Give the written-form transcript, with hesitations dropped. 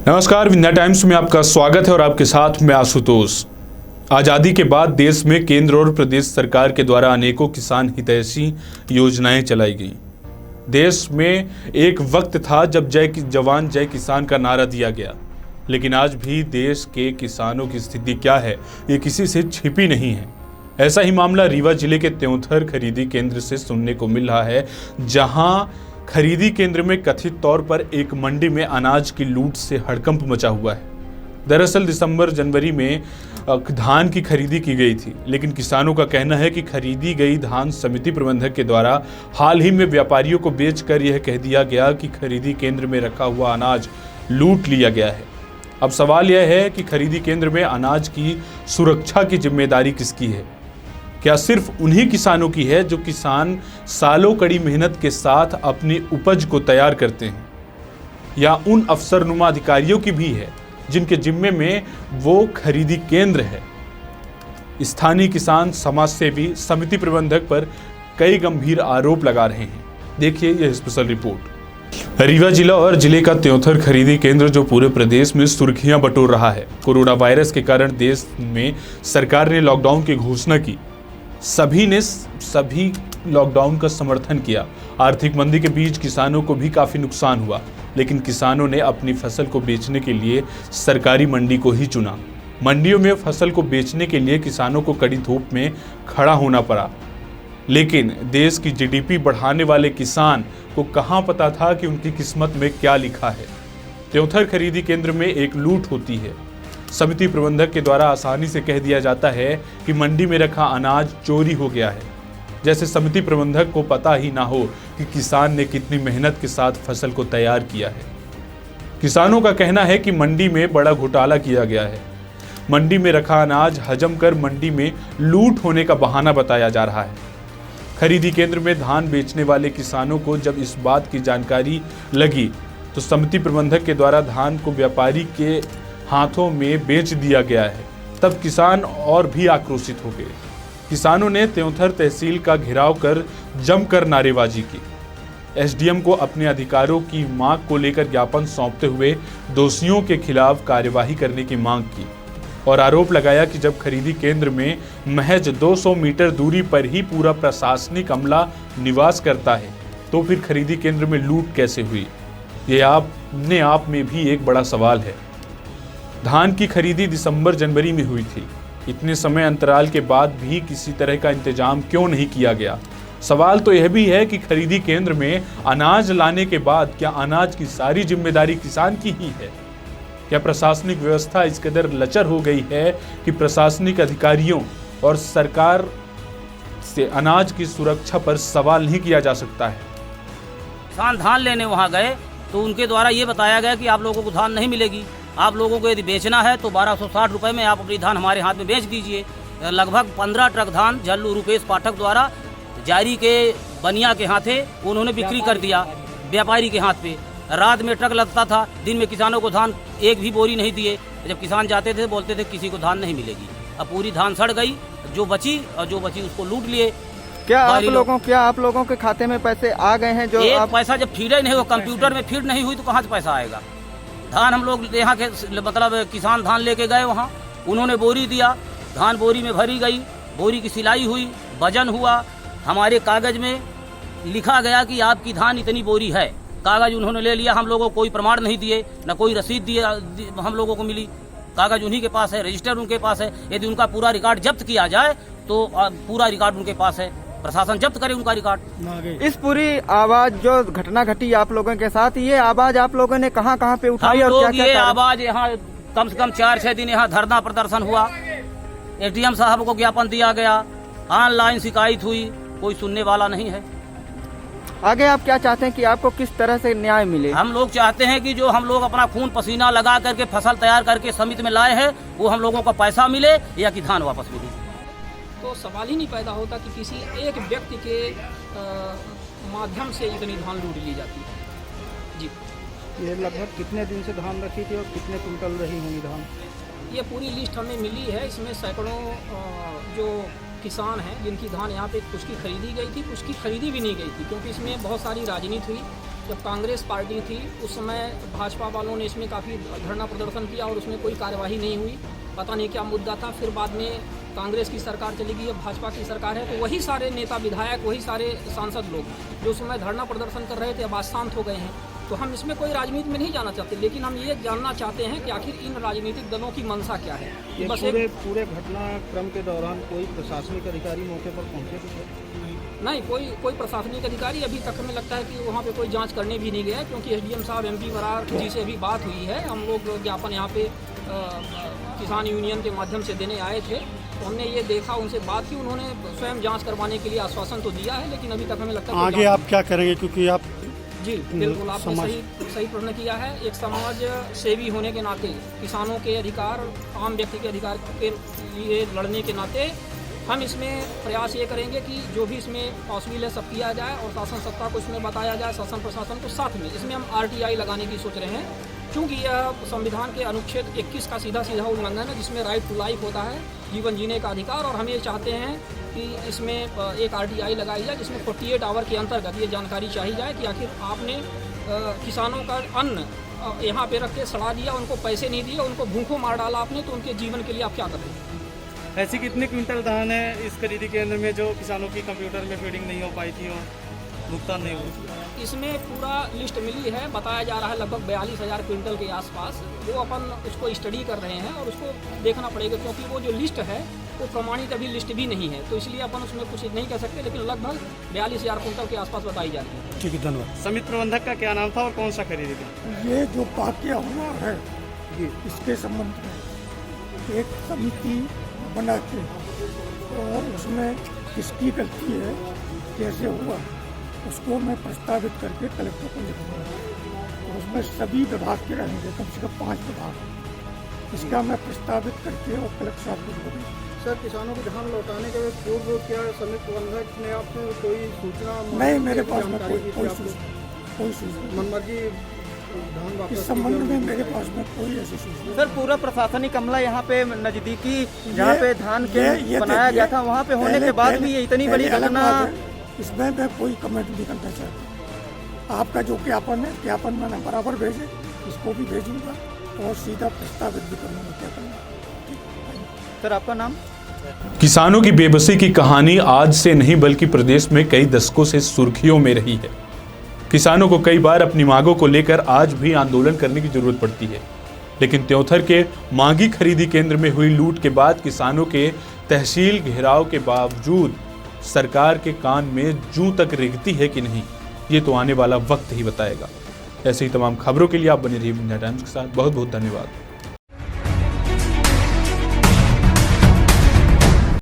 नमस्कार, विंध्या टाइम्स में आपका स्वागत है और आपके साथ मैं आशुतोष। आज़ादी के बाद देश में केंद्र और प्रदेश सरकार के द्वारा अनेकों किसान हितैषी योजनाएं चलाई गईं। देश में एक वक्त था जब जय जवान जय किसान का नारा दिया गया, लेकिन आज भी देश के किसानों की स्थिति क्या है ये किसी से छिपी नहीं है। ऐसा ही मामला रीवा जिले के त्योंथर खरीदी केंद्र से सुनने को मिल रहा है, जहां खरीदी केंद्र में कथित तौर पर एक मंडी में अनाज की लूट से हड़कंप मचा हुआ है। दरअसल दिसंबर जनवरी में धान की खरीदी की गई थी, लेकिन किसानों का कहना है कि खरीदी गई धान समिति प्रबंधक के द्वारा हाल ही में व्यापारियों को बेचकर यह कह दिया गया कि खरीदी केंद्र में रखा हुआ अनाज लूट लिया गया है। अब सवाल यह है कि खरीदी केंद्र में अनाज की सुरक्षा की जिम्मेदारी किसकी है? क्या सिर्फ उन्हीं किसानों की है जो किसान सालों कड़ी मेहनत के साथ अपनी उपज को तैयार करते हैं, या उन अफसरनुमा अधिकारियों की भी है जिनके जिम्मे में वो खरीदी केंद्र है? स्थानीय किसान समाजसेवी समिति प्रबंधक पर कई गंभीर आरोप लगा रहे हैं। देखिए यह स्पेशल रिपोर्ट। रीवा जिला और जिले का त्योंथर खरीदी केंद्र जो पूरे प्रदेश में सुर्खियां बटोर रहा है। कोरोना वायरस के कारण देश में सरकार ने लॉकडाउन की घोषणा की। सभी ने लॉकडाउन का समर्थन किया। आर्थिक मंदी के बीच किसानों को भी काफी नुकसान हुआ, लेकिन किसानों ने अपनी फसल को बेचने के लिए सरकारी मंडी को ही चुना। मंडियों में फसल को बेचने के लिए किसानों को कड़ी धूप में खड़ा होना पड़ा, लेकिन देश की जीडीपी बढ़ाने वाले किसान को कहां पता था कि उनकी किस्मत में क्या लिखा है। त्योंथर खरीदी केंद्र में एक लूट होती है। समिति प्रबंधक के द्वारा आसानी से कह दिया जाता है कि मंडी में रखा अनाज चोरी हो गया है, जैसे समिति प्रबंधक को पता ही ना हो कि किसान ने कितनी मेहनत के साथ फसल को तैयार किया है। किसानों का कहना है कि मंडी में बड़ा घोटाला किया गया है। मंडी में रखा अनाज हजम कर मंडी में लूट होने का बहाना बताया जा रहा है। खरीदी केंद्र में धान बेचने वाले किसानों को जब इस बात की जानकारी लगी तो समिति प्रबंधक के द्वारा धान को व्यापारी के हाथों में बेच दिया गया है। तब किसान और भी आक्रोशित हो गए। किसानों ने त्योंथर तहसील का घेराव कर जमकर नारेबाजी की। एसडीएम को अपने अधिकारों की मांग को लेकर ज्ञापन सौंपते हुए दोषियों के खिलाफ कार्यवाही करने की मांग की और आरोप लगाया कि जब खरीदी केंद्र में महज 200 मीटर दूरी पर ही पूरा प्रशासनिक अमला निवास करता है तो फिर खरीदी केंद्र में लूट कैसे हुई? ये अपने आप में भी एक बड़ा सवाल है। धान की खरीदी दिसंबर जनवरी में हुई थी। इतने समय अंतराल के बाद भी किसी तरह का इंतजाम क्यों नहीं किया गया? सवाल तो यह भी है कि खरीदी केंद्र में अनाज लाने के बाद क्या अनाज की सारी जिम्मेदारी किसान की ही है? क्या प्रशासनिक व्यवस्था इस कदर लचर हो गई है कि प्रशासनिक अधिकारियों और सरकार से अनाज की सुरक्षा पर सवाल नहीं किया जा सकता है? किसान धान लेने वहाँ गए तो उनके द्वारा ये बताया गया कि आप लोगों को धान नहीं मिलेगी। आप लोगों को यदि बेचना है तो 1260 रुपये में आप अपनी धान हमारे हाथ में बेच दीजिए। लगभग 15 ट्रक धान झल्लू रुपेश पाठक द्वारा जारी के बनिया के हाथे उन्होंने बिक्री कर दिया, व्यापारी के हाथ पे। रात में ट्रक लगता था, दिन में किसानों को धान एक भी बोरी नहीं दिए। जब किसान जाते थे बोलते थे किसी को धान नहीं मिलेगी। अब पूरी धान सड़ गई, जो बची उसको लूट लिए। क्या आप लोगों के खाते में पैसे आ गए हैं? जो एक पैसा जब फीड ही नहीं हो, कंप्यूटर में फीड नहीं हुई तो कहाँ से पैसा आएगा? धान हम लोग यहाँ के मतलब किसान धान लेके गए, वहाँ उन्होंने बोरी दिया, धान बोरी में भरी गई, बोरी की सिलाई हुई, वजन हुआ, हमारे कागज में लिखा गया कि आपकी धान इतनी बोरी है। कागज उन्होंने ले लिया, हम लोगों को कोई प्रमाण नहीं दिए, न कोई रसीद दिए हम लोगों को मिली। कागज उन्हीं के पास है, रजिस्टर उनके पास है। यदि उनका पूरा रिकॉर्ड जब्त किया जाए तो पूरा रिकॉर्ड उनके पास है, प्रशासन जब्त करे उनका रिकॉर्ड। इस पूरी आवाज जो घटना घटी आप लोगों के साथ, ये आवाज आप लोगों ने कहां पे उठाई और क्या-क्या? ये आवाज यहाँ कम से कम 4-6 दिन यहाँ धरना प्रदर्शन हुआ। एसडीएम साहब को ज्ञापन दिया गया, ऑनलाइन शिकायत हुई, कोई सुनने वाला नहीं है। आगे आप क्या चाहते हैं कि आपको किस तरह से न्याय मिले? हम लोग चाहते हैं कि जो हम लोग अपना खून पसीना लगा करके फसल तैयार करके समिति में लाए हैं वो हम लोगों का पैसा मिले या कि धान वापस मिले। तो सवाल ही नहीं पैदा होता कि किसी एक व्यक्ति के माध्यम से इतनी धान लूट ली जाती है। जी, ये लगभग कितने दिन से धान रखी थी और कितने कुंटल रही होंगी धान? ये पूरी लिस्ट हमें मिली है। इसमें सैकड़ों जो किसान हैं जिनकी धान यहाँ पे कुछ की खरीदी गई थी, कुछ की खरीदी भी नहीं गई थी, क्योंकि इसमें बहुत सारी राजनीति हुई। जब कांग्रेस पार्टी थी उस समय भाजपा वालों ने इसमें काफ़ी धरना प्रदर्शन किया और उसमें कोई कार्यवाही नहीं हुई, पता नहीं क्या मुद्दा था। फिर बाद में कांग्रेस की सरकार चली गई, अब भाजपा की सरकार है, तो वही सारे नेता विधायक, वही सारे सांसद लोग जो उस समय धरना प्रदर्शन कर रहे थे अब आज शांत हो गए हैं। तो हम इसमें कोई राजनीति में नहीं जाना चाहते, लेकिन हम ये जानना चाहते हैं कि आखिर इन राजनीतिक दलों की मंशा क्या है। ये बस पूरे घटनाक्रम के दौरान कोई प्रशासनिक अधिकारी मौके पर पहुंचे थे? नहीं, कोई प्रशासनिक अधिकारी अभी तक हमें लगता है कि वहाँ पे कोई जांच करने भी नहीं गया, क्योंकि एसडीएम साहब एमपी बरार जी से अभी बात हुई है। हम लोग ज्ञापन यहाँ पे किसान यूनियन के माध्यम से देने आए थे, तो हमने ये देखा, उनसे बात की, उन्होंने स्वयं जांच करवाने के लिए आश्वासन तो दिया है, लेकिन अभी तक हमें लगता है आगे आप क्या करेंगे, क्योंकि आप जी बिल्कुल आपने सही प्रश्न किया है। एक समाज सेवी होने के नाते, किसानों के अधिकार, आम व्यक्ति के अधिकार के लिए लड़ने के नाते हम इसमें प्रयास ये करेंगे कि जो भी इसमें पॉसिबल है सब किया जाए और शासन सत्ता को इसमें बताया जाए, शासन प्रशासन को साथ में। इसमें हम RTI लगाने की सोच रहे हैं, क्योंकि यह संविधान के अनुच्छेद 21 का सीधा उल्लंघन है, जिसमें राइट टू लाइफ होता है, जीवन जीने का अधिकार। और हम ये चाहते हैं कि इसमें एक RTI लगाई जाए, जिसमें 48 आवर के अंतर्गत ये जानकारी चाहिए जाए कि आखिर आपने किसानों का अन्न यहाँ पे रख के सड़ा दिया, उनको पैसे नहीं दिए, उनको भूखों मार डाला आपने, तो उनके जीवन के लिए आप क्या कर रहे हैं। ऐसी कितने क्विंटल धान है इस खरीदी केंद्र में जो किसानों की कंप्यूटर में फीडिंग नहीं हो पाई थी और भुगतान नहीं हुआ? इसमें पूरा लिस्ट मिली है, बताया जा रहा है लगभग 42,000 क्विंटल के आसपास। वो अपन उसको स्टडी कर रहे हैं और उसको देखना पड़ेगा, क्योंकि वो जो लिस्ट है वो प्रमाणित अभी लिस्ट भी नहीं है, तो इसलिए अपन उसमें कुछ नहीं कह सकते, लेकिन लगभग 42,000 क्विंटल के आसपास बताई जा रही है। ठीक है, धन्यवाद। समिति प्रबंधक का क्या नाम था और कौन सा खरीदी था? ये जो वाकया हुआ है इसके संबंध में एक समिति बना के और उसमें किसकी गलती है, कैसे हुआ, उसको मैं प्रस्तावित करके कलेक्टर को लिखूंगा। तो उसमें सभी विभाग के रहेंगे, कम से कम 5 विभाग। इसका मैं प्रस्तावित करके और कलेक्टर साहब को लिखूंगा। सर, किसानों को धान लौटाने के पूर्व क्या समिति प्रबंधक ने आपको कोई सूचना? नहीं, मेरे पास में कोई सूचना मनमर्जी धान वापस इस संबंध में मेरे पास में कोई ऐसी सूचना। सर, पूरा प्रशासनिक अमला यहाँ पे नजदीकी जहाँ पे धान के बनाया गया था वहाँ पे होने के बाद भी ये इतनी बड़ी घटना, इसमें मैं कोई कमेंट नहीं करना चाहता। आपका जो ज्ञापन है, ज्ञापन मैंने बराबर भेजे, इसको भी भेजूंगा और सीधा प्रस्तावित भी करूँगा क्या करना। सर, आपका नाम? किसानों की बेबसी की कहानी आज से नहीं बल्कि प्रदेश में कई दशकों से सुर्खियों में रही है। किसानों को कई बार अपनी मांगों को लेकर आज भी आंदोलन करने की जरूरत पड़ती है, लेकिन त्योंथर के मांगी खरीदी केंद्र में हुई लूट के बाद किसानों के तहसील घेराव के बावजूद सरकार के कान में जूं तक रेंगती है कि नहीं, ये तो आने वाला वक्त ही बताएगा। ऐसे ही तमाम खबरों के लिए आप बने रहिए इंडिया टाइम्स के साथ। बहुत बहुत धन्यवाद।